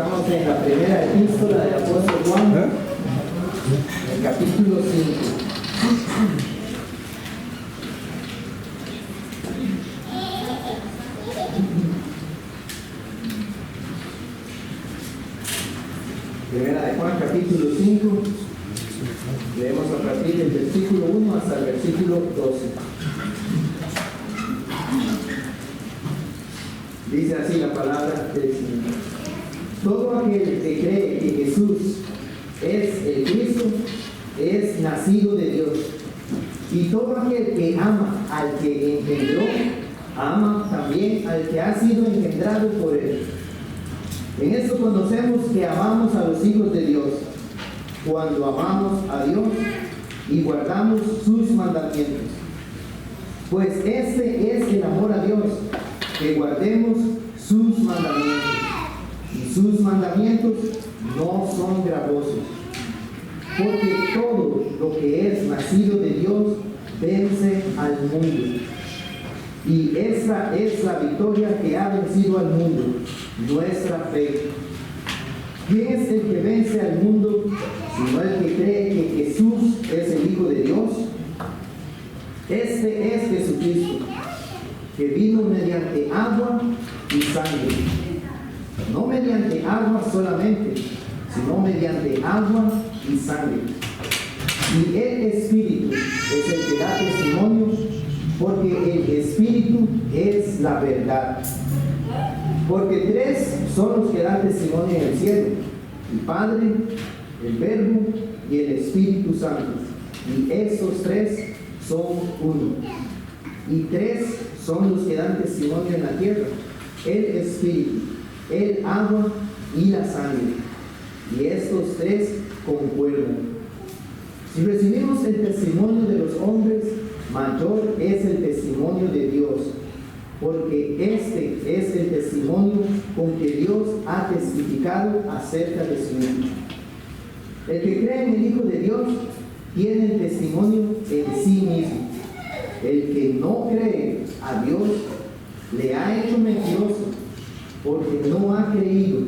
Estamos en la primera epístola del apóstol Juan, el capítulo 5. Primera de Juan, capítulo 5. Leemos a partir del versículo 1 hasta el versículo 12. Dice así la palabra del Señor. Todo aquel que cree que Jesús es el Cristo es nacido de Dios. Y todo aquel que ama al que engendró, ama también al que ha sido engendrado por él. En esto conocemos que amamos a los hijos de Dios, cuando amamos a Dios y guardamos sus mandamientos. Pues este es el amor a Dios, que guardemos sus mandamientos. Y sus mandamientos no son gravosos, porque todo lo que es nacido de Dios vence al mundo. Y esta es la victoria que ha vencido al mundo, nuestra fe. ¿Quién es el que vence al mundo, sino el que cree que Jesús es el Hijo de Dios? Este es Jesucristo, que vino mediante agua y sangre. No mediante agua solamente, sino mediante agua y sangre. Y el Espíritu es el que da testimonio, porque el Espíritu es la verdad. Porque tres son los que dan testimonio en el cielo: el Padre, el Verbo y el Espíritu Santo. Y estos tres son uno. Y tres son los que dan testimonio en la tierra: el Espíritu, el agua y la sangre. Y estos tres concuerdan. Si recibimos el testimonio de los hombres, mayor es el testimonio de Dios, porque este es el testimonio con que Dios ha testificado acerca de su Hijo. El que cree en el Hijo de Dios tiene el testimonio en sí mismo. El que no cree a Dios le ha hecho mentiroso, porque no ha creído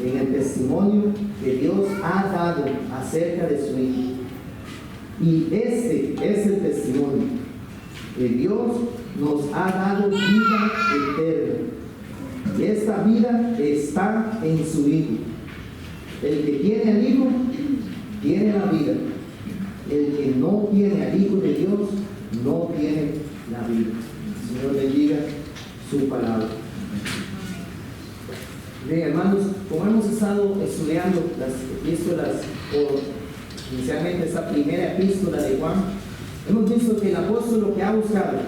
en el testimonio que Dios ha dado acerca de su Hijo. Y este es el testimonio, que Dios nos ha dado vida eterna, y esta vida está en su Hijo. El que tiene al Hijo tiene la vida. El que no tiene al Hijo de Dios no tiene la vida. El Señor bendiga su palabra. Bien, hermanos, como hemos estado estudiando las epístolas, o inicialmente esta primera epístola de Juan, hemos visto que el apóstol lo que ha buscado,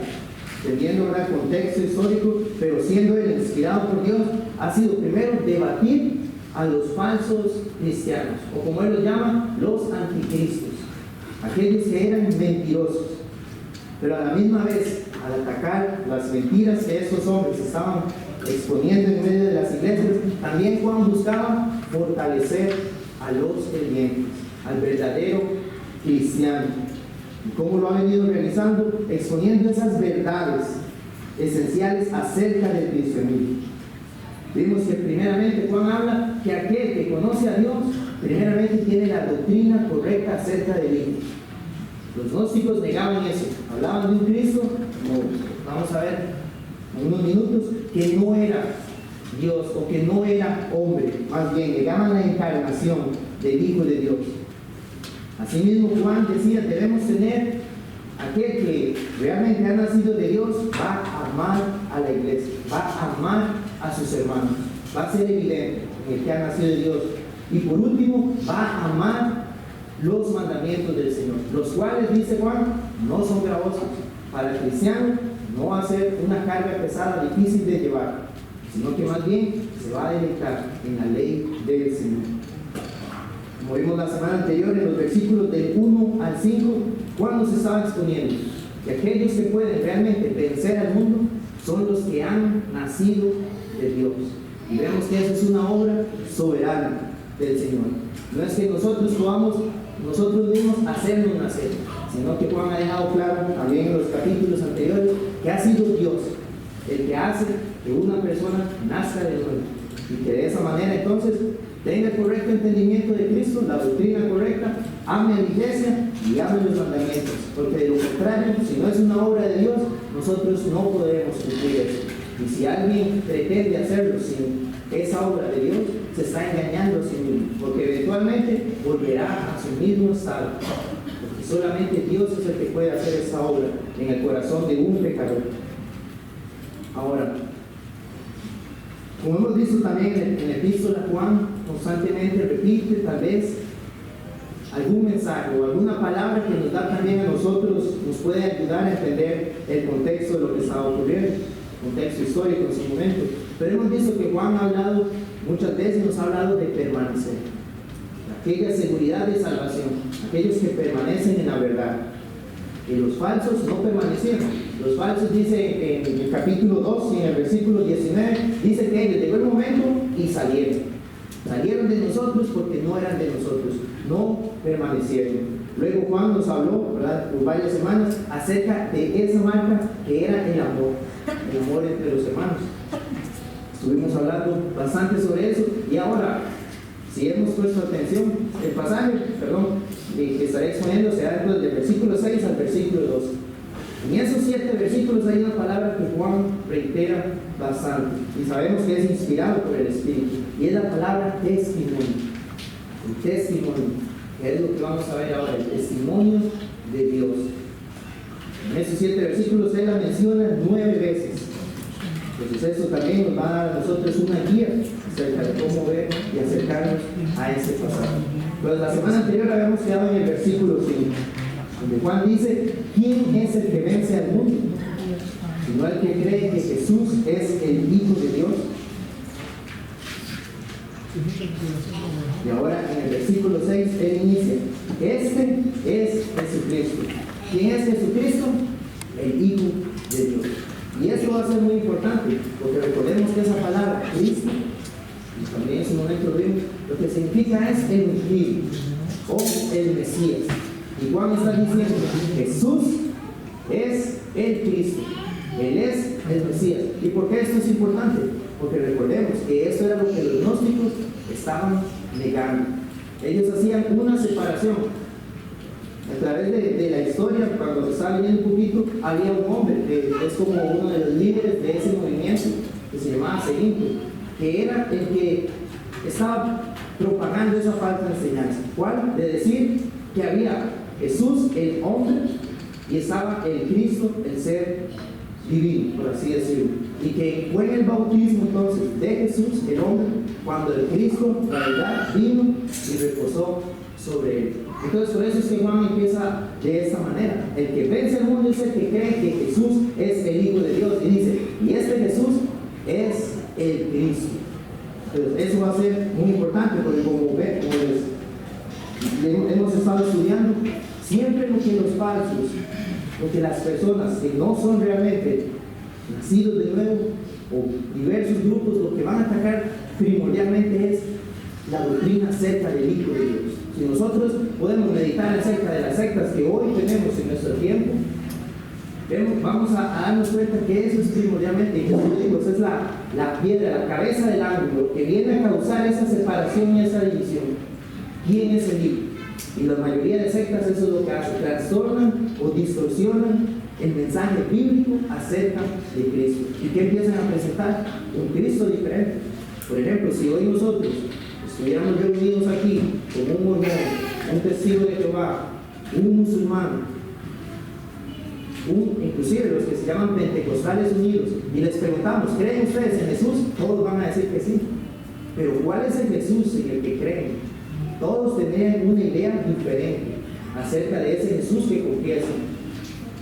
entendiendo ahora el contexto histórico, pero siendo él inspirado por Dios, ha sido primero debatir a los falsos cristianos, o como él los llama, los anticristos, aquellos que eran mentirosos. Pero a la misma vez, al atacar las mentiras que estos hombres estaban exponiendo en medio de las iglesias, también Juan buscaba fortalecer a los creyentes, al verdadero cristiano. ¿Y cómo lo ha venido realizando? Exponiendo esas verdades esenciales acerca del cristianismo. Vimos que primeramente Juan habla que aquel que conoce a Dios primeramente tiene la doctrina correcta acerca del Hijo. Los gnósticos negaban eso, hablaban de un Cristo, como vamos a ver en unos minutos, que no era Dios o que no era hombre, más bien negaban la encarnación del Hijo de Dios. Asimismo, Juan decía, debemos tener aquel que realmente ha nacido de Dios, va a amar a la iglesia, va a amar a sus hermanos, va a ser evidente en el que ha nacido de Dios. Y por último, va a amar los mandamientos del Señor, los cuales, dice Juan, no son gravosos. Para el cristiano no va a ser una carga pesada, difícil de llevar, sino que más bien se va a deleitar en la ley del Señor. Como vimos la semana anterior en los versículos del 1 al 5, Juan nos estaba exponiendo que aquellos que pueden realmente vencer al mundo son los que han nacido de Dios. Y vemos que eso es una obra soberana del Señor. No es que nosotros podamos nosotros mismos hacernos nacer, sino que Juan ha dejado claro también en los capítulos anteriores que ha sido Dios el que hace que una persona nazca de nuevo, y que de esa manera entonces tenga el correcto entendimiento de Cristo, la doctrina correcta, ame a la iglesia y ame los mandamientos, porque de lo contrario, si no es una obra de Dios, nosotros no podemos cumplir eso. Y si alguien pretende hacerlo sin esa obra de Dios, se está engañando a sí mismo, porque eventualmente volverá a su mismo estado, porque solamente Dios es el que puede hacer esa obra en el corazón de un pecador. Ahora, como hemos visto también en la epístola, Juan constantemente repite tal vez algún mensaje o alguna palabra que nos da también a nosotros, nos puede ayudar a entender el contexto de lo que estaba ocurriendo, contexto histórico en su momento. Pero hemos visto que Juan ha hablado, muchas veces nos ha hablado de permanecer, aquella seguridad de salvación, aquellos que permanecen en la verdad. Y los falsos no permanecieron. Los falsos, dice en el capítulo 2 y en el versículo 19, dice que ellos llegó el momento y salieron. Salieron de nosotros porque no eran de nosotros, no permanecieron. Luego Juan nos habló, ¿verdad?, por varias semanas acerca de esa marca que era el amor entre los hermanos. Estuvimos hablando bastante sobre eso y ahora, si hemos puesto atención, el pasaje, que estaré exponiendo será del versículo 6 al versículo 12. En esos 7 versículos hay una palabra que Juan reitera bastante y sabemos que es inspirado por el Espíritu, y es la palabra testimonio. El testimonio, que es lo que vamos a ver ahora, el testimonio de Dios. En esos 7 versículos él la menciona 9 veces. Entonces eso también nos va a dar a nosotros una guía acerca de cómo ver y acercarnos a ese pasaje. Pues la semana anterior habíamos quedado en el versículo 5, donde Juan dice: ¿quién es el que vence al mundo? Sino el que cree que Jesús es el Hijo de Dios. Y ahora en el versículo 6 él inicia: este es Jesucristo. ¿Quién es Jesucristo? El Hijo de Dios. Y esto va a ser muy importante, porque recordemos que esa palabra Cristo, y también en su momento lo que significa es el ungido o el Mesías. Y Juan está diciendo: Jesús es el Cristo, Él es el Mesías. ¿Y por qué esto es importante? Porque recordemos que esto era lo que los gnósticos estaban negando. Ellos hacían una separación. A través de la historia, cuando se está leyendo un poquito, había un hombre que es como uno de los líderes de ese movimiento, que se llamaba Seguinto, que era el que estaba propagando esa falsa enseñanza. ¿Cuál? De decir que había Jesús, el hombre, y estaba el Cristo, el ser divino, por así decirlo. Y que fue en el bautismo entonces de Jesús, el hombre, cuando el Cristo, la verdad, vino y reposó sobre él. Entonces por eso es que Juan empieza de esta manera: el que vence el mundo es el que cree que Jesús es el Hijo de Dios, y dice, y este Jesús es el Cristo. Entonces eso va a ser muy importante, porque como hemos estado estudiando, siempre lo que los falsos, lo que las personas que no son realmente nacidos de nuevo, o diversos grupos, lo que van a atacar primordialmente es la doctrina acerca del Hijo de Dios. Si nosotros podemos meditar acerca de las sectas que hoy tenemos en nuestro tiempo, vamos a darnos cuenta que eso es primordialmente, y como digo, esa es la piedra, la cabeza del ángulo que viene a causar esa separación y esa división. ¿Quién es el Hijo? Y la mayoría de sectas eso es lo que hace: trastornan o distorsionan el mensaje bíblico acerca de Cristo. ¿Y qué empiezan a presentar? Un Cristo diferente. Por ejemplo, si hoy nosotros estuviéramos reunidos aquí como un mormón, un testigo de Jehová, un musulmán, inclusive los que se llaman Pentecostales Unidos, y les preguntamos: ¿creen ustedes en Jesús? Todos van a decir que sí. Pero ¿cuál es el Jesús en el que creen? Todos tendrían una idea diferente acerca de ese Jesús que confiesan.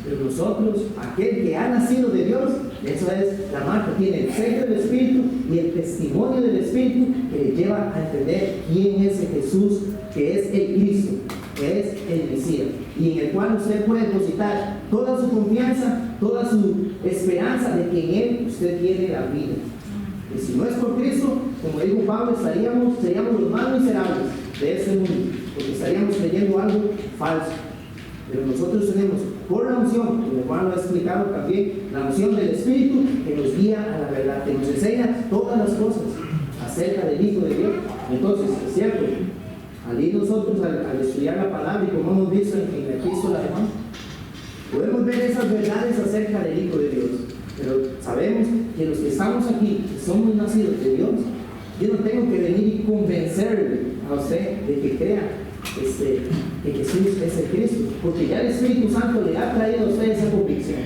Pero nosotros, aquel que ha nacido de Dios, eso es la marca, tiene el sello del Espíritu y el testimonio del Espíritu que le lleva a entender quién es el Jesús, que es el Cristo, que es el Mesías, y en el cual usted puede depositar toda su confianza, toda su esperanza de que en Él usted tiene la vida. Y si no es por Cristo, como dijo Pablo, seríamos los más miserables de este mundo, porque estaríamos creyendo algo falso. Pero nosotros tenemos, por la unción, como Juan lo ha explicado también, la unción del Espíritu que nos guía a la verdad, que nos enseña todas las cosas es cierto. Al ir nosotros al estudiar la palabra y como hemos visto en la epístola de Juan, podemos ver esas verdades acerca del Hijo de Dios. Pero sabemos que los que estamos aquí, que somos nacidos de Dios, yo no tengo que venir y convencerle a usted de que crea que Jesús es el Cristo, porque ya el Espíritu Santo le ha traído a usted esa convicción,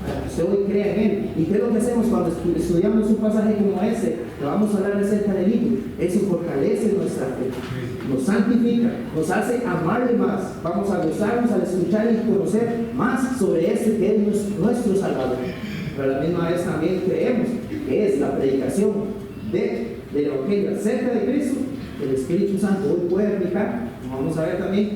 para que usted hoy crea en Él. ¿Y qué es lo que hacemos cuando estudiamos un pasaje como este? Que vamos a hablar acerca del Hijo. Eso fortalece nuestra fe, nos santifica, nos hace amarle más. Vamos a gozarnos al escuchar y conocer más sobre este que es nuestro Salvador. Pero a la misma vez también creemos que es la predicación del Evangelio acerca de Cristo, que el Espíritu Santo hoy puede aplicar, como vamos a ver también,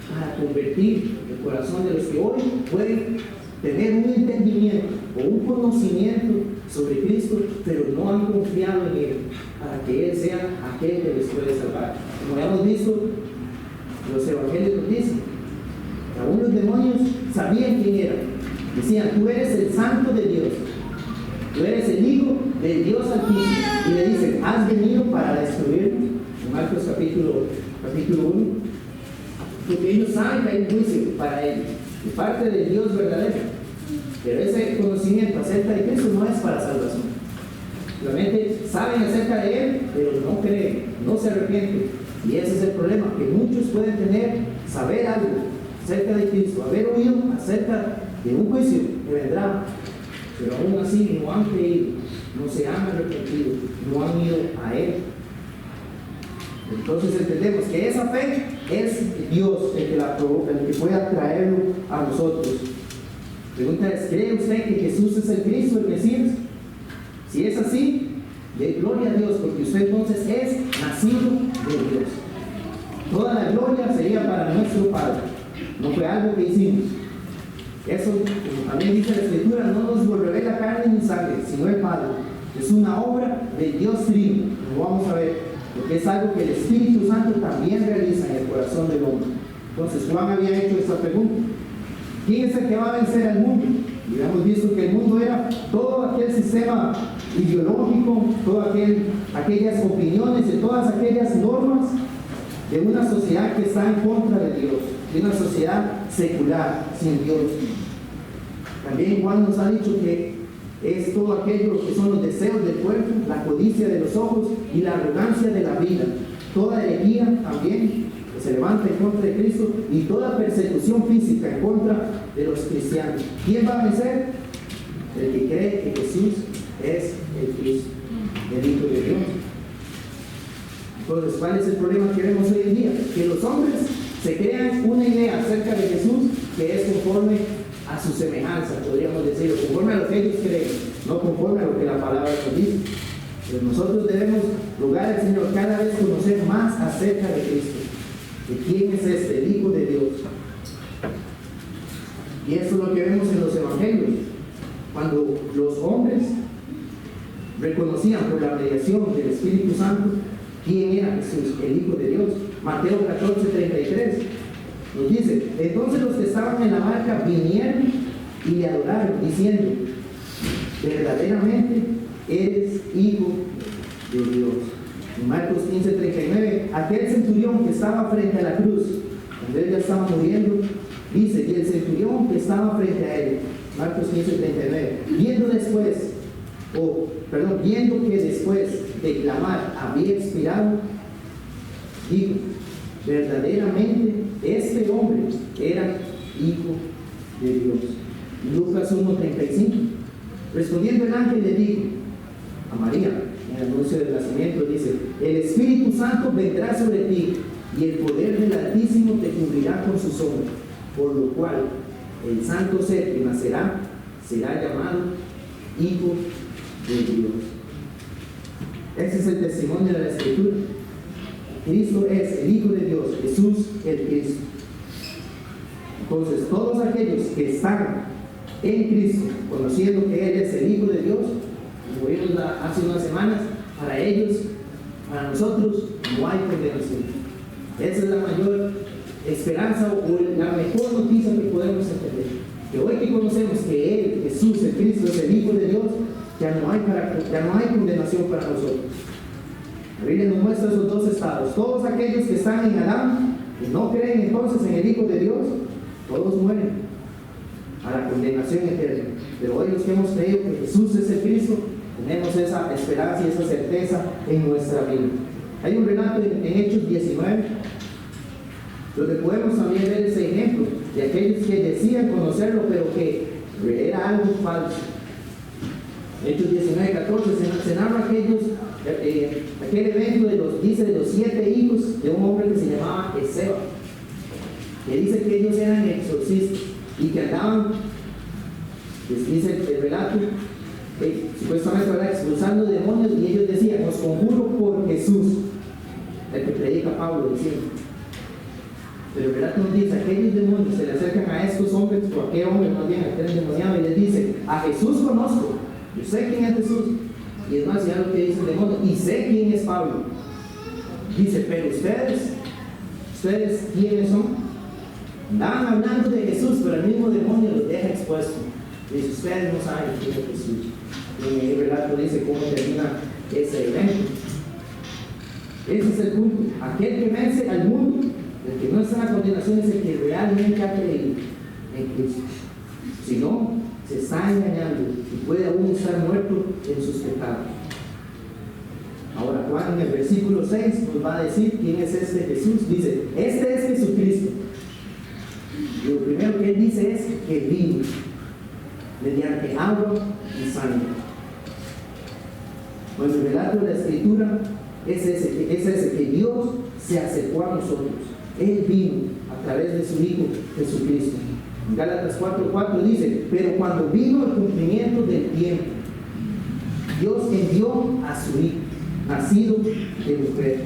para convertir el corazón de los que hoy pueden tener un entendimiento o un conocimiento sobre Cristo, pero no han confiado en Él, para que Él sea aquel que les puede salvar. Como ya hemos visto, los evangelios nos dicen, que aún los demonios sabían quién era. Decían, tú eres el Santo de Dios, tú eres el Hijo del Dios Altísimo. Y le dicen, has venido para destruirnos. En Marcos capítulo 1, porque ellos saben que hay un juicio para ellos, de parte del Dios verdadero. Pero ese conocimiento acerca de Cristo no es para salvación. Realmente saben acerca de Él, pero no creen, no se arrepienten. Y ese es el problema, que muchos pueden saber algo acerca de Cristo, haber oído acerca de un juicio que vendrá, pero aún así no han creído, no se han arrepentido, no han ido a Él. Entonces entendemos que esa fe es Dios el que la provoca, el que puede traerlo a nosotros. La pregunta es, ¿cree usted que Jesús es el Cristo, el Mesías? Si es así, de gloria a Dios, porque usted entonces es nacido de Dios. Toda la gloria sería para nuestro Padre, no fue algo que hicimos. Eso, como también dice la Escritura, no nos lo revela carne ni sangre, sino el Padre. Es una obra del Dios Trino, como vamos a ver, porque es algo que el Espíritu Santo también realiza en el corazón del hombre. Entonces Juan había hecho esta pregunta: ¿quién es el que va a vencer al mundo? Y hemos visto que el mundo era todo aquel sistema ideológico, todas aquellas opiniones, de todas aquellas normas de una sociedad que está en contra de Dios, de una sociedad secular, sin Dios. También Juan nos ha dicho que es todo aquello que son los deseos del cuerpo, la codicia de los ojos y la arrogancia de la vida. Toda herejía también que se levanta en contra de Cristo y toda persecución física en contra de los cristianos. ¿Quién va a vencer? El que cree que Jesús es el Cristo, el Hijo de Dios. Entonces, ¿cuál es el problema que vemos hoy en día? Que los hombres se crean una idea acerca de Jesús que es conforme a su semejanza, podríamos decirlo, conforme a lo que ellos creen, no conforme a lo que la palabra nos dice. Pero nosotros debemos rogar al Señor cada vez conocer más acerca de Cristo, de quién es este, el Hijo de Dios. Y eso es lo que vemos en los evangelios, cuando los hombres reconocían por la mediación del Espíritu Santo quién era Jesús, el Hijo de Dios. Mateo 14:33 nos dice: entonces los que estaban en la barca vinieron y le adoraron, diciendo: verdaderamente eres Hijo de Dios. En Marcos 15:39, aquel centurión que estaba frente a la cruz, cuando él ya estaba muriendo, dice: y el centurión que estaba frente a él, Marcos 15:39, viendo que después de clamar había expirado, dijo: verdaderamente este hombre era Hijo de Dios. Lucas 1:35, respondiendo el ángel le dijo a María, en el anuncio del nacimiento, dice: el Espíritu Santo vendrá sobre ti y el poder del Altísimo te cubrirá con su sombra, por lo cual el santo ser que nacerá será llamado Hijo de Dios. Ese es el testimonio de la Escritura. Cristo es el Hijo de Dios, Jesús el Cristo. Entonces, todos aquellos que están en Cristo, conociendo que Él es el Hijo de Dios, como vimos hace unas semanas, para ellos, para nosotros, no hay condenación. Esa es la mayor esperanza o la mejor noticia que podemos entender. Que hoy que conocemos que Él, Jesús el Cristo, es el Hijo de Dios, ya no hay condenación para nosotros. La Biblia nos muestra esos dos estados. Todos aquellos que están en Adán, que no creen entonces en el Hijo de Dios, todos mueren a la condenación eterna. Pero hoy los que hemos creído que Jesús es el Cristo, tenemos esa esperanza y esa certeza en nuestra vida. Hay un relato en Hechos 19, donde podemos también ver ese ejemplo de aquellos que decían conocerlo, pero que era algo falso. Hechos 19:14 se narra aquel evento de los 7 hijos de un hombre que se llamaba Esceva, que dice que ellos eran exorcistas y que andaban, dice el relato, supuestamente expulsando demonios, y ellos decían: os conjuro por Jesús, el que predica Pablo, diciendo. Pero el relato nos dice: aquellos demonios se le acercan a estos hombres, o a aquel hombre más bien, aquel endemoniado, y les dice: a Jesús conozco, yo sé quién es Jesús. Y es más, ya lo que dice el demonio: y sé quién es Pablo. Dice: pero ustedes quiénes son. Andaban hablando de Jesús, pero el mismo demonio los deja expuestos. Dice: ustedes no saben quién es Jesús. Y el relato dice cómo termina ese evento. Ese es el punto. Aquel que vence al mundo, el que no está en la condenación, es el que realmente ha creído en Cristo. Si no, se está engañando y puede aún estar muerto en sus pecados. Ahora Juan en el versículo 6 nos va a decir quién es este Jesús. Dice: este es Jesucristo. Y lo primero que él dice es que vino mediante agua y sangre. Bueno, el relato de la Escritura es ese que Dios se acercó a nosotros. Él vino a través de su Hijo Jesucristo. En Gálatas 4:4 dice: pero cuando vino el cumplimiento del tiempo, Dios envió a su Hijo, nacido de mujer.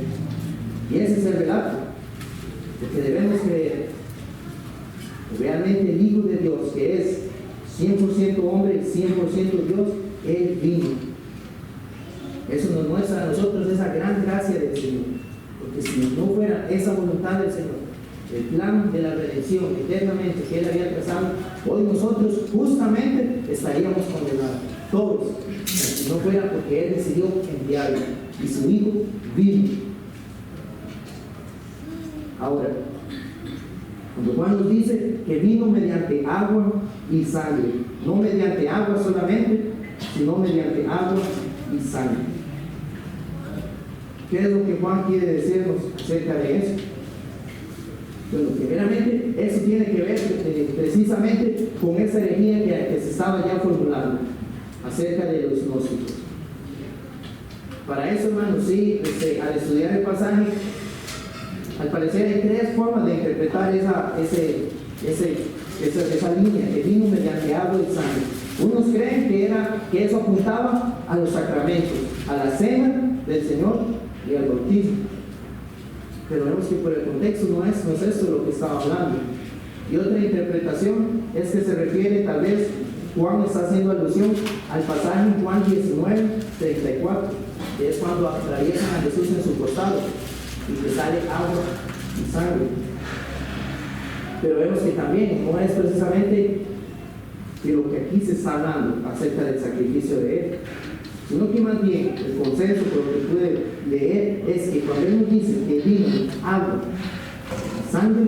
Y ese es el relato, porque debemos creer que realmente el Hijo de Dios, que es 100% hombre y 100% Dios, Él vino. Eso nos muestra a nosotros esa gran gracia del Señor, porque si no fuera esa voluntad del Señor, el plan de la redención eternamente que Él había trazado, hoy nosotros justamente estaríamos condenados, todos, si no fuera porque Él decidió enviarlo y su Hijo vino. Ahora, cuando Juan nos dice que vino mediante agua y sangre, no mediante agua solamente, sino mediante agua y sangre. ¿Qué es lo que Juan quiere decirnos acerca de eso? Bueno, primeramente, eso tiene que ver precisamente con esa herejía que se estaba ya formulando acerca de los gnósticos. Para eso, hermanos, sí, al estudiar el pasaje, al parecer hay 3 formas de interpretar esa línea que vino mediante agua y sangre. Unos creen que eso apuntaba a los sacramentos, a la cena del Señor y al bautismo. Pero vemos que por el contexto no es esto lo que estaba hablando. Y otra interpretación es que se refiere, tal vez Juan está haciendo alusión al pasaje en Juan 19:34, que es cuando atraviesan a Jesús en su costado y que sale agua y sangre. Pero vemos que también no es precisamente de lo que aquí se está hablando acerca del sacrificio de Él, sino que más bien el consenso, por lo que pude leer, es que cuando Él nos dice que vino agua y sangre,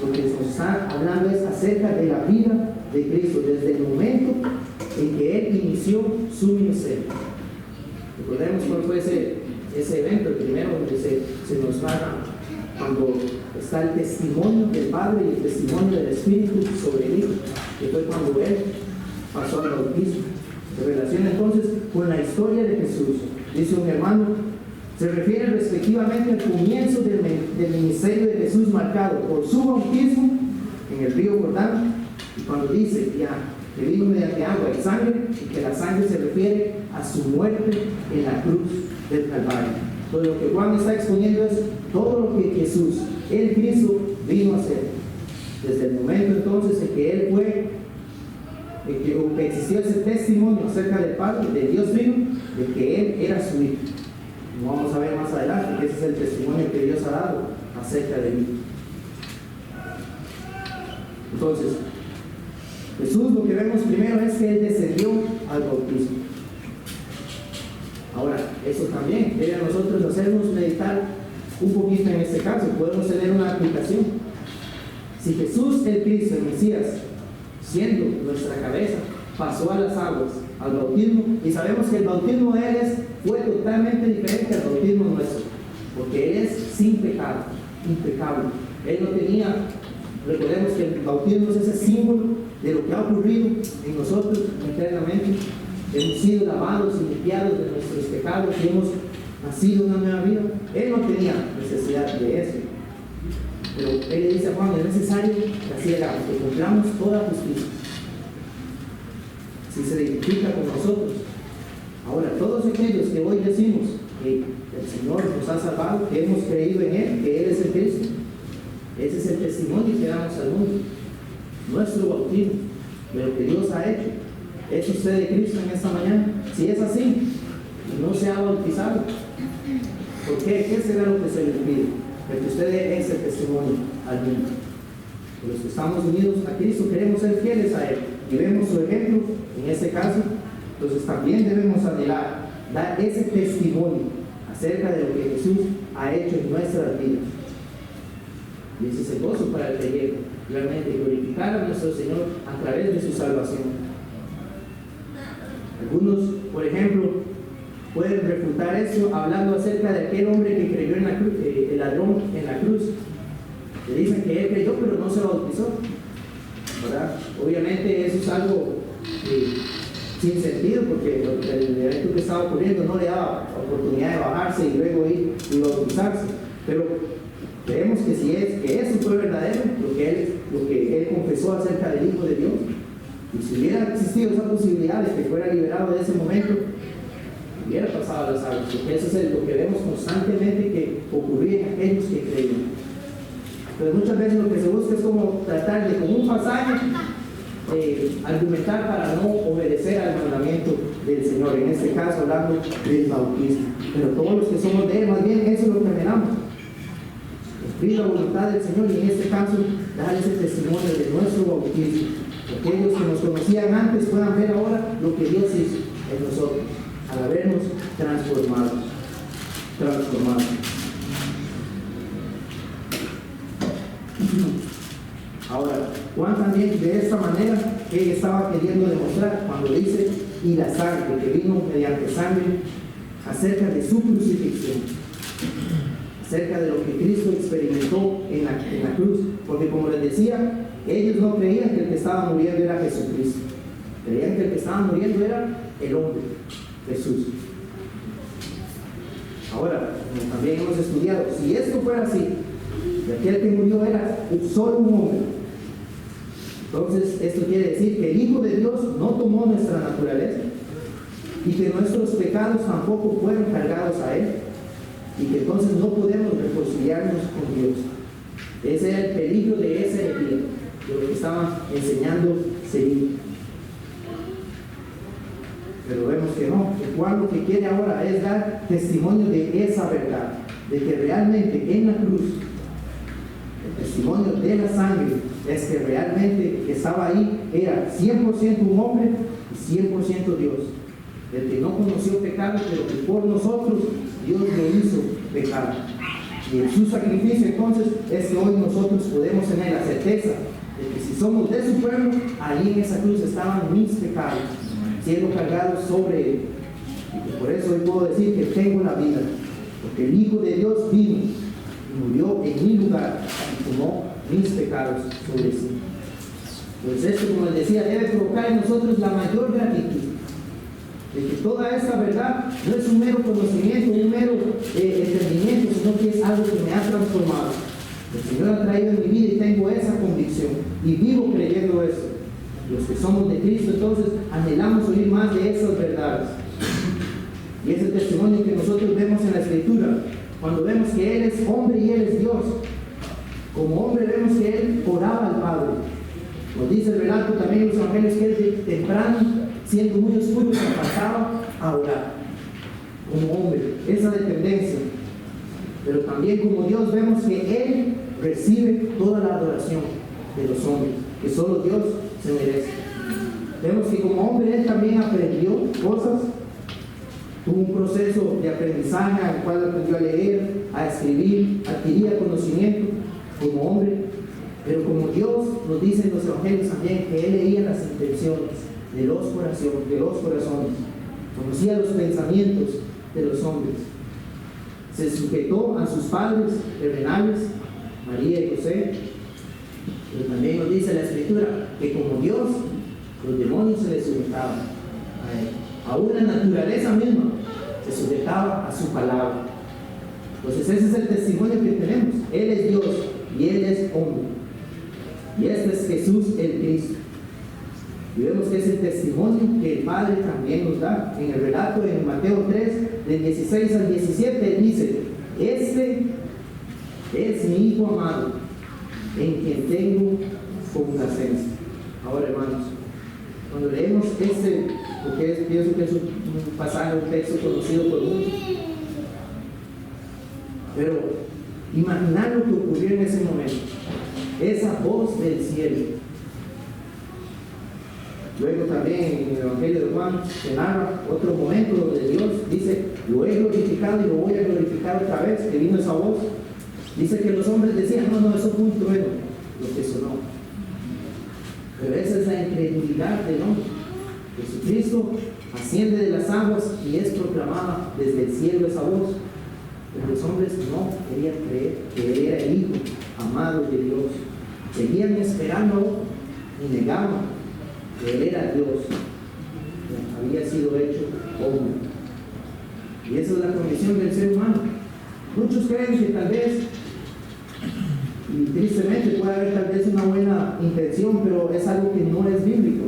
lo que nos está hablando es acerca de la vida de Cristo, desde el momento en que Él inició su ministerio. Recordemos cuál fue ese evento, el primero donde se nos narra cuando está el testimonio del Padre y el testimonio del Espíritu sobre el Hijo, que fue cuando Él pasó al bautismo. Se relaciona entonces con la historia de Jesús. Dice un hermano, se refiere respectivamente al comienzo del ministerio de Jesús, marcado por su bautismo en el río Jordán, y cuando dice ya que vino mediante agua y sangre, y que la sangre se refiere a su muerte en la cruz del Calvario. Entonces lo que Juan está exponiendo es todo lo que Jesús, el Cristo, vino a hacer. Desde el momento entonces en que Él fue, que existió ese testimonio acerca del Padre, de Dios vivo, de que Él era su Hijo. Lo vamos a ver más adelante, que ese es el testimonio que Dios ha dado acerca de mí. Entonces, Jesús, lo que vemos primero es que Él descendió al bautismo. Ahora, eso también debe a nosotros hacernos meditar un poquito en este caso. Podemos tener una aplicación. Si Jesús el Cristo, el Mesías, siendo nuestra cabeza, pasó a las aguas, al bautismo, y sabemos que el bautismo de Él fue totalmente diferente al bautismo nuestro, porque Él es sin pecado, impecable. Él no tenía, recordemos que el bautismo es ese símbolo de lo que ha ocurrido en nosotros internamente. Hemos sido lavados y limpiados de nuestros pecados y hemos nacido una nueva vida. Él no tenía necesidad de eso. Pero Él le dice a Juan, es necesario que así hagamos, que cumplamos toda justicia. Si se identifica con nosotros. Ahora, todos aquellos que hoy decimos que el Señor nos ha salvado, que hemos creído en Él, que Él es el Cristo, ese es el testimonio que damos al mundo. Nuestro bautismo, de lo que Dios ha hecho. ¿Es usted de Cristo en esta mañana? Si es así, y no se ha bautizado, ¿por qué? ¿Qué será lo que se le pide? Que usted dé ese testimonio al mundo. Los que estamos unidos a Cristo queremos ser fieles a Él y vemos su ejemplo en este caso. Entonces también debemos anhelar, dar ese testimonio acerca de lo que Jesús ha hecho en nuestras vidas. Y ese es el gozo para el creyente, realmente glorificar a nuestro Señor a través de su salvación. Algunos, por ejemplo, pueden refutar eso hablando acerca de aquel hombre que creyó en la cruz, el ladrón en la cruz. Le dicen que él creyó pero no se bautizó, ¿verdad? Obviamente eso es algo sin sentido, porque el evento que estaba ocurriendo no le daba oportunidad de bajarse y luego ir y bautizarse. Pero creemos que si eso fue verdadero, lo que él confesó acerca del Hijo de Dios, y si hubiera existido esa posibilidad de que fuera liberado de ese momento, hubiera pasado a las aguas, porque eso es lo que vemos constantemente que ocurría en aquellos que creían. Pero muchas veces lo que se busca es como tratar de, con un pasaje, argumentar para no obedecer al mandamiento del Señor, en este caso hablando del bautismo. Pero todos los que somos de Él, más bien eso es lo que anhelamos, cumplir la voluntad del Señor, y en este caso dar ese testimonio de nuestro bautismo. Aquellos que nos conocían antes puedan ver ahora lo que Dios hizo en nosotros, al habernos transformado. Ahora, Juan también de esta manera él estaba queriendo demostrar cuando dice y la sangre que vino mediante sangre acerca de su crucifixión, acerca de lo que Cristo experimentó en la cruz, porque como les decía, ellos no creían que el que estaba muriendo era Jesucristo, creían que el que estaba muriendo era el hombre, Jesús. Ahora, como también hemos estudiado, si esto fuera así, y aquel que murió era solo un hombre, entonces esto quiere decir que el Hijo de Dios no tomó nuestra naturaleza y que nuestros pecados tampoco fueron cargados a Él, y que entonces no podemos reconciliarnos con Dios. Ese era el peligro de esa herejía, de lo que estaban enseñando seguir. Pero vemos que no, que Juan lo que quiere ahora es dar testimonio de esa verdad, de que realmente en la cruz, el testimonio de la sangre es que realmente estaba ahí, era 100% un hombre y 100% Dios, el que no conoció pecado, pero que por nosotros Dios lo hizo pecado. Y en su sacrificio entonces es que hoy nosotros podemos tener la certeza de que si somos de su pueblo, ahí en esa cruz estaban mis pecados siendo cargados sobre Él. Y que por eso hoy puedo decir que tengo la vida, porque el Hijo de Dios vino y murió en mi lugar y tomó mis pecados sobre sí. Pues esto, como les decía, debe provocar en nosotros la mayor gratitud de que toda esta verdad no es un mero conocimiento, un mero entendimiento, sino que es algo que me ha transformado. El Señor ha traído en mi vida y tengo esa convicción y vivo creyendo eso. Los que somos de Cristo entonces anhelamos oír más de esas verdades, y ese testimonio que nosotros vemos en la Escritura, cuando vemos que Él es hombre y Él es Dios. Como hombre vemos que Él oraba al Padre. Nos dice el relato también en los evangelios que Él de temprano, siendo muy oscuro, se apartaba a orar como hombre, esa dependencia. Pero también como Dios vemos que Él recibe toda la adoración de los hombres, que solo Dios se merece. Vemos que como hombre Él también aprendió cosas Tuvo un proceso de aprendizaje al cual aprendió a leer, a escribir, adquiría conocimiento como hombre, pero como Dios nos dice en los evangelios también, que Él leía las intenciones de los corazones, conocía los pensamientos de los hombres. Se sujetó a sus padres terrenales, María y José, pero también nos dice la Escritura que como Dios, los demonios se le sujetaban a Él. Aún la naturaleza misma se sujetaba a su palabra. Entonces ese es el testimonio que tenemos. Él es Dios y Él es hombre. Y este es Jesús el Cristo. Y vemos que es el testimonio que el Padre también nos da. En el relato en Mateo 3, del 16 al 17, Él dice: este es mi Hijo amado, en quien tengo complacencia. Ahora, hermanos, cuando leemos porque pienso que es un pasaje, un texto conocido por muchos, pero imaginar lo que ocurrió en ese momento, esa voz del cielo. Luego también en el Evangelio de Juan se narra otro momento donde Dios dice: lo he glorificado y lo voy a glorificar otra vez, que vino esa voz. Dice que los hombres decían: no, eso fue un trueno, lo que sonó. Pero esa es la incredulidad del hombre. Jesucristo asciende de las aguas y es proclamada desde el cielo esa voz. Pero los hombres no querían creer que Él era el Hijo amado de Dios. Seguían esperando y negaban que Él era Dios, que había sido hecho hombre. Y esa es la condición del ser humano. Muchos creen que tal vez, y tristemente puede haber tal vez una buena intención, pero es algo que no es bíblico.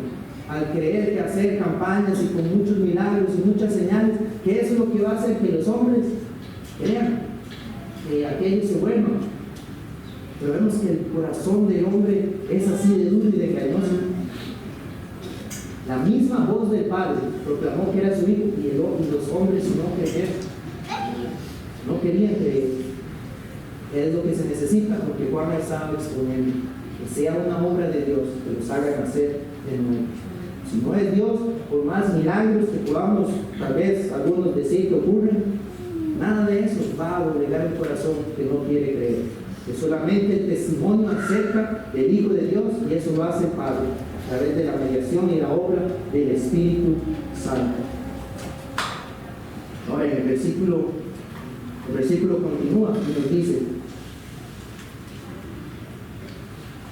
Al creer que hacer campañas y con muchos milagros y muchas señales, que eso es lo que va a hacer que los hombres crean que aquello se vuelva. Pero vemos que el corazón del hombre es así de duro y de engañoso. La misma voz del Padre proclamó que era su Hijo y los hombres no creyeron. No querían creer. Es lo que se necesita, porque Juan ha estado exponiendo. Que sea una obra de Dios que los haga nacer de nuevo. Si no es Dios, por más milagros que podamos, tal vez algunos decir que ocurren, nada de eso va a doblegar un corazón que no quiere creer. Es solamente el testimonio acerca del Hijo de Dios, y eso lo hace el Padre a través de la mediación y la obra del Espíritu Santo. Ahora en el versículo continúa y nos dice: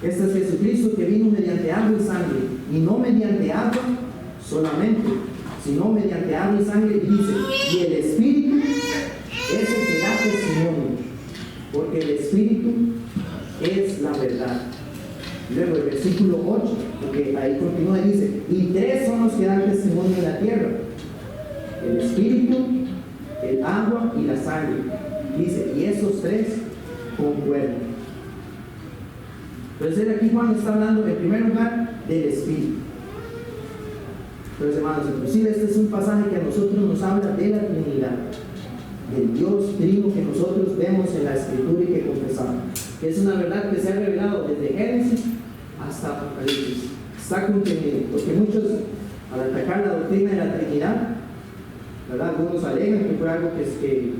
este es Jesucristo que vino mediante agua y sangre, y no mediante agua solamente, sino mediante agua y sangre, dice, y el Espíritu es el que da testimonio, porque el Espíritu es la verdad. Luego el versículo 8, porque ahí continúa y dice: y tres son los que dan testimonio en la tierra: el Espíritu, el agua y la sangre. Dice, y esos tres concuerdan. Entonces aquí Juan está hablando en primer lugar del Espíritu. Entonces, hermanos, inclusive este es un pasaje que a nosotros nos habla de la Trinidad, del Dios Trino que nosotros vemos en la Escritura y que confesamos. Es una verdad que se ha revelado desde Génesis hasta Apocalipsis. Está contenido, porque muchos, al atacar la doctrina de la Trinidad, ¿verdad?, algunos alegan que fue algo que se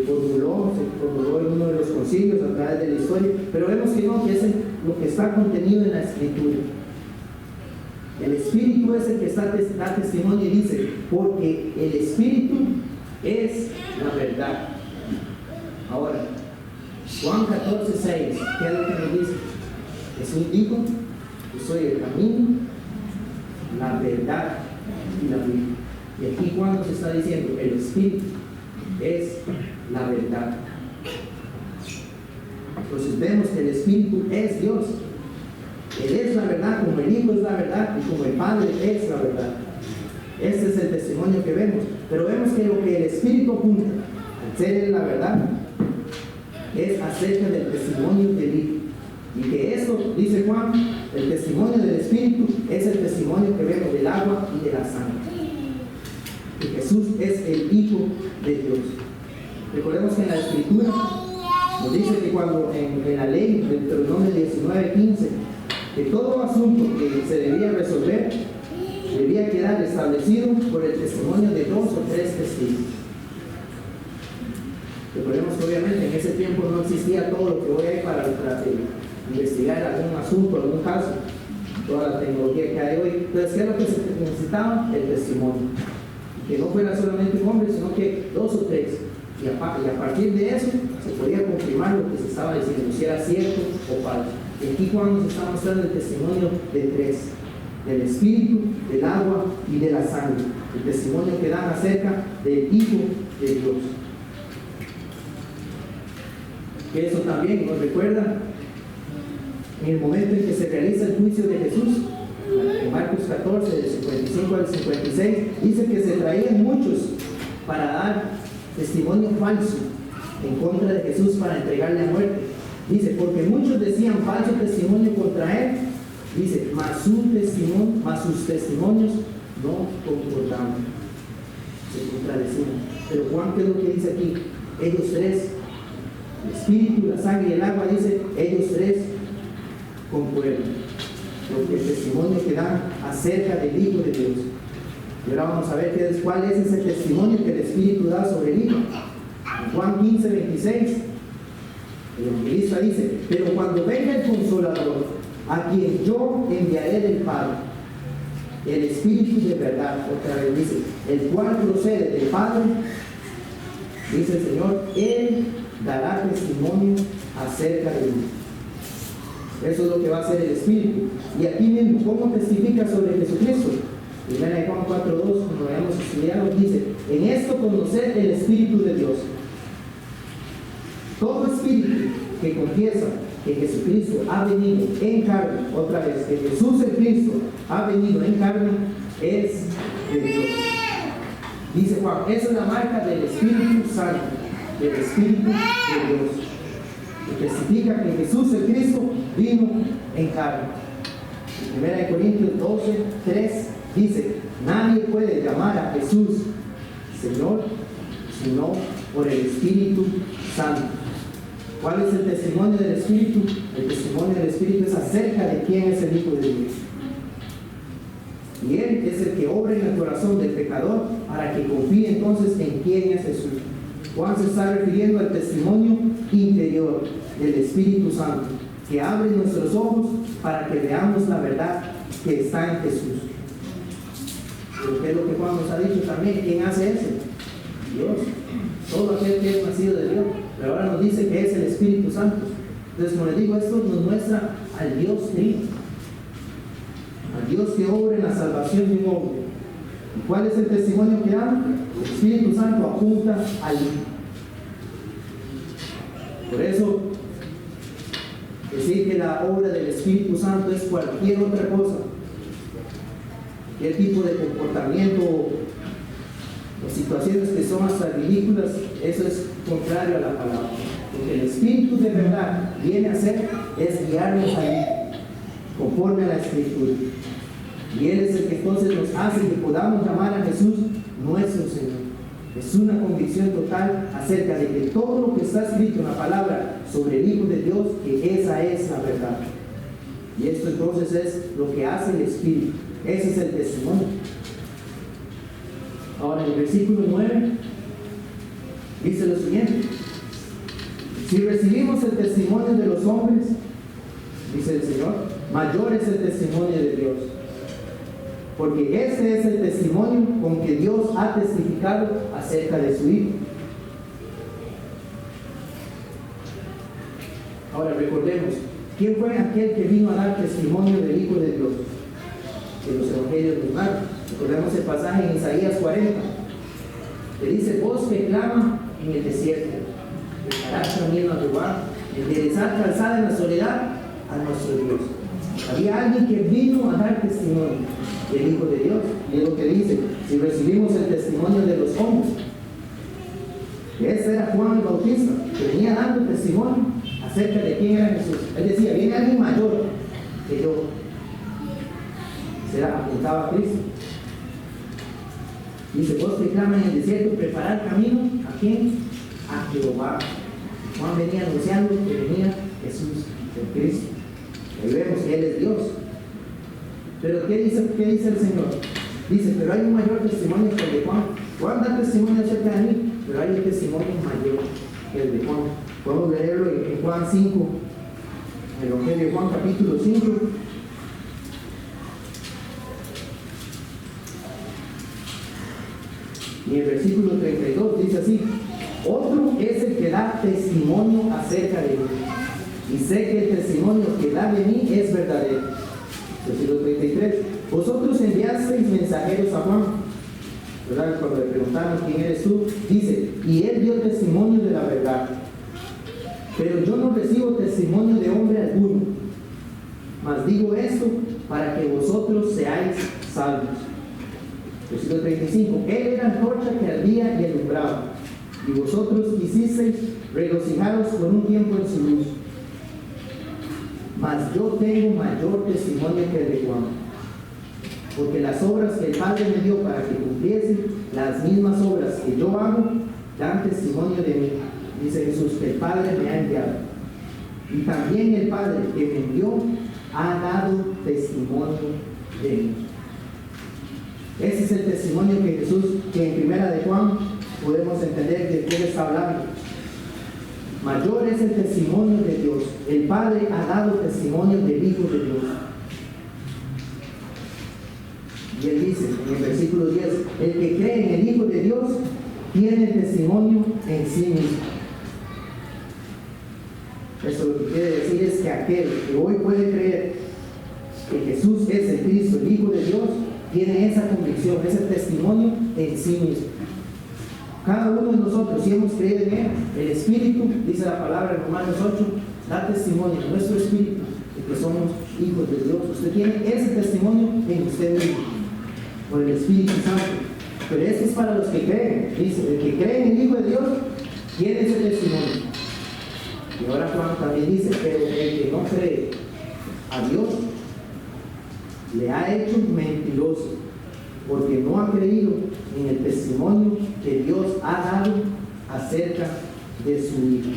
formuló en uno de los concilios a través de la historia, pero vemos que no, que es lo que está contenido en la Escritura. El Espíritu es el que da testimonio y dice: porque el Espíritu es la verdad. Ahora, Juan 14:6, ¿qué es lo que nos dice? Jesús dijo: yo soy el camino, la verdad y la vida. Y aquí Juan nos está diciendo: el Espíritu es la verdad. Entonces vemos que el Espíritu es Dios. Él es la verdad, como el Hijo es la verdad y como el Padre es la verdad. Este es el testimonio que vemos. Pero vemos que lo que el Espíritu apunta, al ser Él la verdad, es acerca del testimonio del Hijo. Y que esto, dice Juan, el testimonio del Espíritu es el testimonio que vemos del agua y de la sangre. Que Jesús es el Hijo de Dios. Recordemos que en la Escritura nos dice que cuando en la ley del Deuteronomio 19:15, que todo asunto que se debía resolver debía quedar establecido por el testimonio de 2 o 3 testigos. Recordemos que obviamente en ese tiempo no existía todo lo que hoy hay para investigar algún asunto, algún caso, toda la tecnología que hay hoy. Entonces, ¿qué es lo que se necesitaba? El testimonio. Que no fuera solamente un hombre, sino que 2 o 3. Y a partir de eso se podía confirmar lo que se estaba diciendo, si era cierto o falso. Y aquí Juan nos está mostrando el testimonio de 3, del Espíritu, del agua y de la sangre. El testimonio que dan acerca del Hijo de Dios. Que eso también nos recuerda en el momento en que se realiza el juicio de Jesús. En Marcos 14, del 55 al 56, dice que se traían muchos para dar testimonio falso en contra de Jesús para entregarle a muerte. Dice, porque muchos decían falso testimonio contra él. Dice, mas sus testimonios no concordaban, se contradecían. Pero Juan, ¿qué es lo que dice aquí? Ellos 3, el Espíritu, la sangre y el agua, dice, ellos 3 concuerdan. Porque el testimonio que dan acerca del Hijo de Dios. Y ahora vamos a ver cuál es ese testimonio que el Espíritu da sobre el Hijo. En Juan 15, 26, el evangelista dice, pero cuando venga el Consolador, a quien yo enviaré del Padre, el Espíritu de verdad, otra vez dice, el cual procede del Padre, dice el Señor, Él dará testimonio acerca de mí. Eso es lo que va a hacer el Espíritu. Y aquí mismo, ¿cómo testifica sobre Jesucristo? Primera de Juan 4:2, como lo habíamos estudiado, dice, en esto conocer el Espíritu de Dios. Todo espíritu que confiesa que Jesucristo ha venido en carne, otra vez, que Jesús el Cristo ha venido en carne, es de Dios. Dice Juan, esa es la marca del Espíritu Santo, del Espíritu de Dios, que testifica que Jesús el Cristo vino en carne. En 1 Corintios 12:3 dice, nadie puede llamar a Jesús Señor sino por el Espíritu Santo. ¿Cuál es el testimonio del Espíritu? El testimonio del Espíritu es acerca de quién es el Hijo de Dios. Y Él es el que obra en el corazón del pecador para que confíe entonces en quién es Jesús. Juan se está refiriendo al testimonio interior del Espíritu Santo, que abre nuestros ojos para que veamos la verdad que está en Jesús. Pero ¿qué es lo que Juan nos ha dicho también? ¿Quién hace eso? Dios. Todo aquel que es nacido de Dios. Pero ahora nos dice que es el Espíritu Santo. Entonces, como les digo, esto nos muestra al Dios Trino, al Dios que obra en la salvación de un hombre. ¿Y cuál es el testimonio que da? El Espíritu Santo apunta al Hijo. Por eso, decir que la obra del Espíritu Santo es cualquier otra cosa, cualquier tipo de comportamiento o situaciones que son hasta ridículas, eso es contrario a la palabra. Lo que el Espíritu de verdad viene a hacer es guiarnos ahí, conforme a la Escritura. Y Él es el que entonces nos hace que podamos llamar a Jesús nuestro Señor. Es una convicción total acerca de que todo lo que está escrito en la palabra sobre el Hijo de Dios, que esa es la verdad. Y esto entonces es lo que hace el Espíritu. Ese es el testimonio. Ahora en el versículo 9 dice lo siguiente: si recibimos el testimonio de los hombres, dice el Señor, mayor es el testimonio de Dios. Porque ese es el testimonio con que Dios ha testificado acerca de su Hijo. Ahora recordemos, ¿quién fue aquel que vino a dar testimonio del Hijo de Dios? En los evangelios de Marcos. Recordemos el pasaje en Isaías 40, que dice: voz que clama en el desierto, preparad camino a Jehová, enderezad calzada en la soledad a nuestro Dios. Había alguien que vino a dar testimonio del Hijo de Dios, y es lo que dice: si recibimos el testimonio de los hombres. Ese era Juan el Bautista, que venía dando testimonio acerca de quién era Jesús. Él decía: viene alguien mayor que yo. Se apuntaba a Cristo. Dice: vos que claman en el desierto, preparar camino. ¿A quién? A Jehová. Juan venía anunciando que venía Jesús, el Cristo. Ahí vemos que Él es Dios. Pero ¿qué dice el Señor? Dice, pero hay un mayor testimonio que el de Juan. Juan da testimonio acerca de mí, pero hay un testimonio mayor que el de Juan. Podemos leerlo en Juan 5, en el Evangelio de Juan capítulo 5. Y el versículo 32 dice así: otro es el que da testimonio acerca de mí, y sé que el testimonio que da de mí es verdadero. Versículo 33: vosotros enviasteis mensajeros a Juan, ¿verdad? Cuando le preguntaron quién eres tú, dice, y él dio testimonio de la verdad. Pero yo no recibo testimonio de hombre alguno, mas digo esto para que vosotros seáis salvos. Versículo 35: él era antorcha que ardía y alumbraba, y vosotros quisisteis regocijaros por un tiempo en su luz. Mas yo tengo mayor testimonio que el de Juan, porque las obras que el Padre me dio para que cumpliese, las mismas obras que yo hago, dan testimonio de mí. Dice Jesús, que el Padre me ha enviado. Y también el Padre que me envió ha dado testimonio de mí. Ese es el testimonio que Jesús, que en primera de Juan podemos entender de qué está hablando. Mayor es el testimonio de Dios. El Padre ha dado testimonio del Hijo de Dios. Y él dice en el versículo 10, el que cree en el Hijo de Dios tiene testimonio en sí mismo. Eso lo que quiere decir es que aquel que hoy puede creer que Jesús es el Cristo, el Hijo de Dios, tiene esa convicción, ese testimonio en sí mismo. Cada uno de nosotros, si hemos creído en Él, el Espíritu, dice la palabra en Romanos 8, da testimonio en nuestro Espíritu de que somos hijos de Dios. Usted tiene ese testimonio en usted mismo, por el Espíritu Santo. Pero esto es para los que creen. Dice, el que cree en el Hijo de Dios tiene ese testimonio. Y ahora Juan también dice, pero el que no cree a Dios le ha hecho mentiroso, porque no ha creído en el testimonio que Dios ha dado acerca de su Hijo.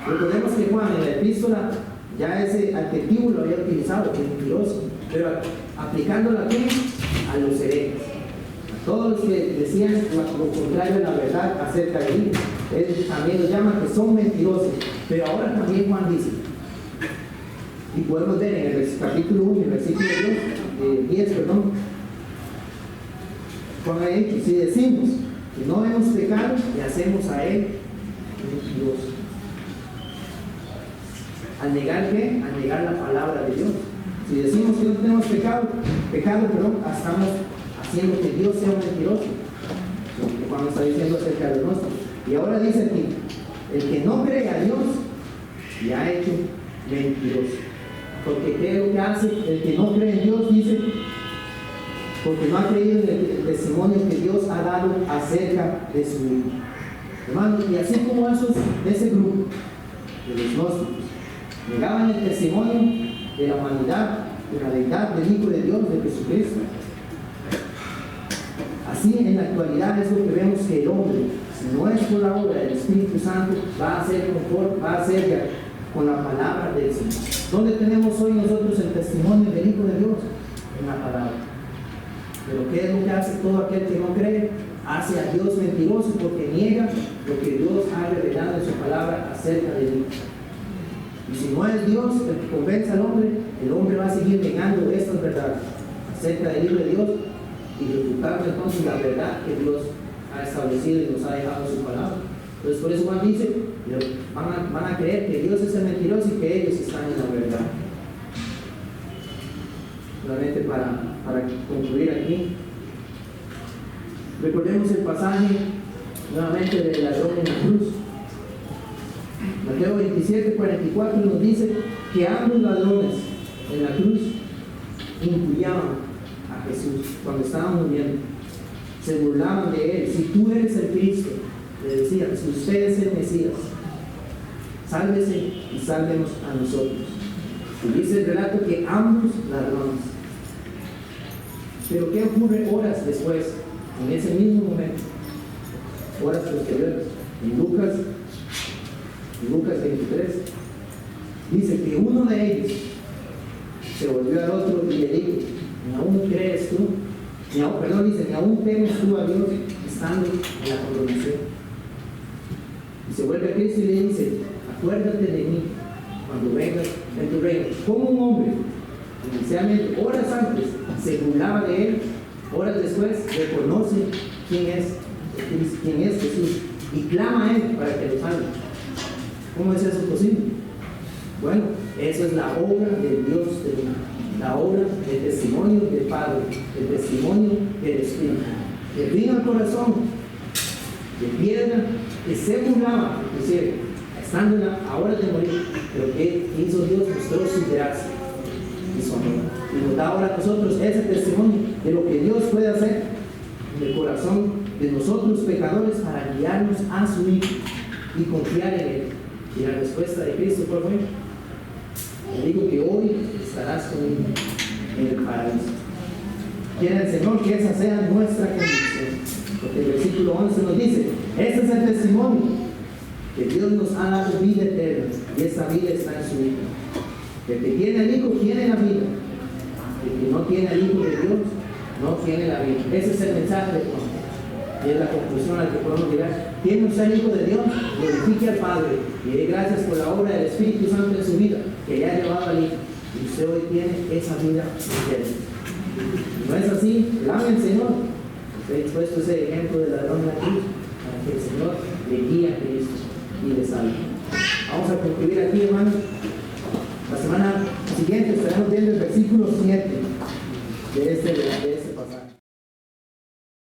Recordemos que Juan en la epístola ya ese adjetivo lo había utilizado, mentiroso, pero aplicándolo aquí a los herejes, a todos los que decían lo contrario de la verdad acerca de Él. Él también los llama que son mentirosos. Pero ahora también Juan dice, y podemos ver en el capítulo 1, el versículo 10, Juan ha dicho, si decimos que no hemos pecado, le hacemos a Él mentiroso. ¿Al negar qué? Al negar la palabra de Dios. Si decimos que no tenemos pecado, estamos haciendo que Dios sea mentiroso. Lo que Juan está diciendo acerca de nosotros. Y ahora dice aquí, el que no cree a Dios, le ha hecho mentiroso. Porque ¿qué es lo que hace? El que no cree en Dios, dice, porque no ha creído en el testimonio que Dios ha dado acerca de su Hijo. Hermanos, y así como esos de ese grupo, de los gnósticos, negaban el testimonio de la humanidad, de la deidad del Hijo de Dios, de Jesucristo. Así en la actualidad es lo que vemos que el hombre, si no es por la obra del Espíritu Santo, va a ser con la palabra del Señor. ¿Dónde tenemos hoy nosotros el testimonio del Hijo de Dios? En la palabra. Pero ¿qué es lo que hace todo aquel que no cree? Hace a Dios mentiroso porque niega lo que Dios ha revelado en su palabra acerca de Él. Y si no es Dios el que convence al hombre, el hombre va a seguir negando estas verdades acerca del Hijo de Dios y refutando entonces la verdad que Dios ha establecido y nos ha dejado en su palabra. Entonces por eso Juan dice, van a creer que Dios es el mentiroso y que ellos están en la verdad. Solamente para concluir aquí, recordemos el pasaje nuevamente del ladrón en la cruz. Mateo 27:44 nos dice que ambos ladrones en la cruz injuriaban a Jesús cuando estaban muriendo. Se burlaban de Él. Si tú eres el Cristo, le decían, si usted es el Mesías, sálvese y sálvenos a nosotros. Y dice el relato que ambos ladrones. Pero ¿qué ocurre horas después, en ese mismo momento? Horas posteriores. En Lucas 23, dice que uno de ellos se volvió al otro y le dijo, ¿aún crees tú dice, ni aún temes tú a Dios estando en la congregación. Y se vuelve a Cristo y le dice, acuérdate de mí cuando vengas en tu reino. Como un hombre, inicialmente, horas antes, se burlaba de él, horas después, reconoce quién es Jesús y clama a él para que lo salve. ¿Cómo es eso posible? Bueno, eso es la obra de Dios, la obra del testimonio del Padre, el testimonio del Espíritu, que vino al corazón de piedra, que se burlaba, inclusive, estando en la hora de morir, pero que hizo Dios, mostró su gracia y su amor. Y nos da ahora a nosotros ese testimonio de lo que Dios puede hacer en el corazón de nosotros pecadores para guiarnos a su Hijo y confiar en Él. Y la respuesta de Cristo fue: te digo que hoy estarás conmigo en el paraíso. Quiera el Señor que esa sea nuestra condición. Porque el versículo 11 nos dice: este es el testimonio, que Dios nos ha dado vida eterna, y esta vida está en su Hijo. El que tiene al Hijo tiene la vida. El que no tiene al Hijo de Dios no tiene la vida. Ese es el mensaje de Juan. Y es la conclusión a la que podemos llegar. ¿Tiene usted el Hijo de Dios? Glorifique al Padre y dé gracias por la obra del Espíritu Santo en su vida, que ya ha llevado al Hijo. Y usted hoy tiene esa vida eterna. ¿No es así? Clame al Señor. Usted ha expuesto ese ejemplo de ladrón de la cruz para que el Señor le guíe a Cristo y le salve. Vamos a concluir aquí, hermanos. La semana siguiente estaremos viendo el versículo 7 de este